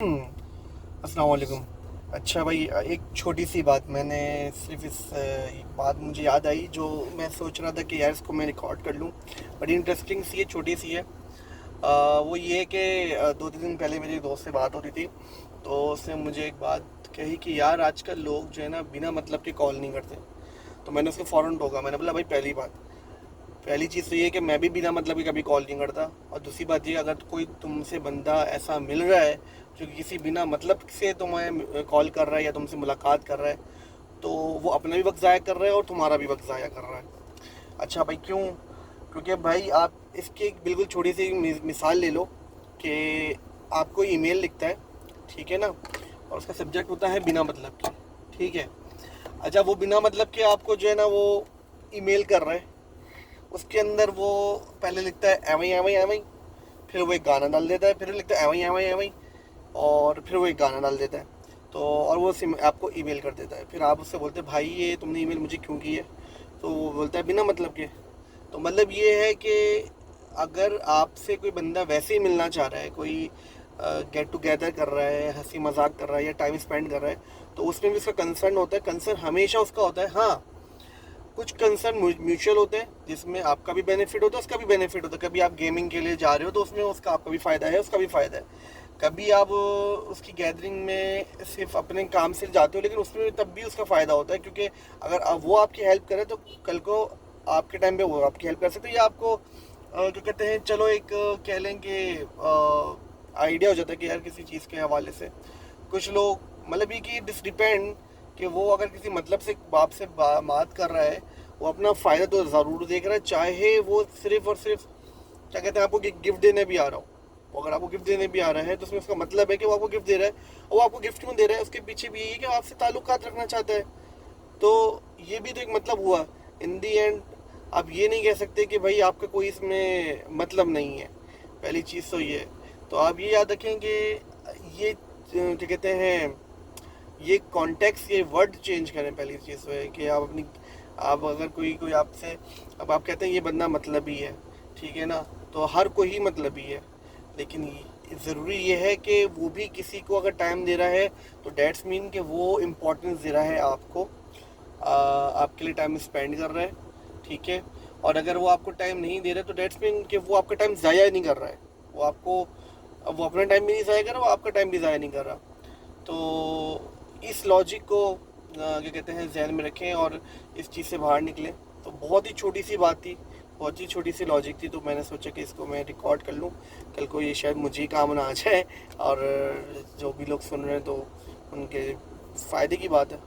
अस्सलाम वालेकुम। अच्छा भाई, एक छोटी सी बात मैंने सिर्फ एक बात मुझे याद आई जो मैं सोच रहा था कि यार इसको मैं रिकॉर्ड कर लूँ। बड़ी इंटरेस्टिंग सी है, छोटी सी है। वो ये कि 2-3 दिन पहले मेरी दोस्त से बात हो रही थी, तो उसने मुझे एक बात कही कि यार आजकल लोग जो है ना बिना मतलब के कॉल नहीं करते। तो मैंने उसको फ़ौरन टोका। मैंने बोला भाई, पहली चीज़ तो ये है कि मैं भी बिना मतलब के कभी कॉल नहीं करता। और दूसरी बात ये, अगर कोई तुमसे बंदा ऐसा मिल रहा है जो कि किसी बिना मतलब से तुम्हें कॉल कर रहा है या तुमसे मुलाकात कर रहा है, तो वो अपना भी वक्त ज़ाया कर रहा है और तुम्हारा भी वक्त ज़ाया कर रहा है। अच्छा भाई, क्यों? क्योंकि भाई आप इसकी एक बिल्कुल छोटी सी मिसाल ले लो कि आपको ईमेल लिखता है, ठीक है ना, और उसका सब्जेक्ट होता है बिना मतलब के, ठीक है। अच्छा, वो बिना मतलब के आपको जो है ना वो ईमेल कर रहा है। उसके अंदर वो पहले लिखता है एवई एवई एवई, फिर वो एक गाना डाल देता है, फिर लिखता है एवई एवई एवई, और फिर वो एक गाना डाल देता है। तो और वो आपको ईमेल कर देता है। फिर आप उससे बोलते हैं भाई ये तुमने ईमेल मुझे क्यों की है? तो वो बोलता है बिना मतलब के। तो मतलब ये है कि अगर आपसे कोई बंदा वैसे ही मिलना चाह रहा है, कोई गेट टुगेदर कर रहा है, हंसी मजाक कर रहा है या टाइम स्पेंड कर रहा है, तो उसमें भी उसका कंसर्न होता है। कंसर्न हमेशा उसका होता है। हाँ, कुछ कंसर्न म्यूचुअल होते हैं जिसमें आपका भी बेनिफिट होता है, उसका भी बेनिफिट होता है। कभी आप गेमिंग के लिए जा रहे हो तो उसमें उसका आपका भी फ़ायदा है, उसका भी फ़ायदा है। कभी आप उसकी गैदरिंग में सिर्फ अपने काम से जाते हो, लेकिन उसमें तब भी उसका फ़ायदा होता है, क्योंकि अगर वो आपकी हेल्प करे तो कल को आपके टाइम पे वो आपकी हेल्प कर सकते हैं, या आपको क्या कहते हैं, चलो एक कह लें कि आइडिया हो जाता है कि यार किसी चीज़ के हवाले से कुछ लोग, मतलब ये कि दिस डिपेंड कि वो अगर किसी मतलब से बाप से बात कर रहा है, वो अपना फ़ायदा तो ज़रूर देख रहा है, चाहे वो सिर्फ और सिर्फ क्या कहते हैं आपको गिफ्ट देने भी आ रहा हो। वो अगर आपको गिफ्ट देने भी आ रहा है तो उसमें उसका मतलब है कि वो आपको गिफ्ट दे रहा है। और वो आपको गिफ्ट क्यों दे रहा है, उसके पीछे भी यही है कि आपसे ताल्लुकात रखना चाहता है। तो ये भी तो एक मतलब हुआ। इन दी एंड आप ये नहीं कह सकते कि भाई आपका कोई इसमें मतलब नहीं है। पहली चीज़ तो ये है। तो आप ये याद रखें कि ये क्या कहते हैं, ये कॉन्टेक्स्ट, ये वर्ड चेंज करें। पहली चीज़ तो है कि आप अगर कोई कोई आपसे, अब आप कहते हैं ये बंदा मतलब ही है, ठीक है ना, तो हर कोई ही मतलब ही है। लेकिन ज़रूरी ये है कि वो भी किसी को अगर टाइम दे रहा है तो डेट्स मीन कि वो इम्पोर्टेंस दे रहा है आपको, आपके लिए टाइम स्पेंड कर रहा है, ठीक है। और अगर वो आपको टाइम नहीं दे रहा है तो डेट्स मीन कि वो आपका टाइम ज़ाया नहीं कर रहा है। वो आपको, वो अपना टाइम भी नहीं ज़ाया कर रहा, वो आपका टाइम भी ज़ाया नहीं कर रहा। तो इस लॉजिक को क्या कहते हैं जहन में रखें और इस चीज़ से बाहर निकलें। तो बहुत ही छोटी सी बात थी, बहुत ही छोटी सी लॉजिक थी, तो मैंने सोचा कि इसको मैं रिकॉर्ड कर लूँ। कल को ये शायद मुझे ही काम ना आ जाए, और जो भी लोग सुन रहे हैं तो उनके फ़ायदे की बात है।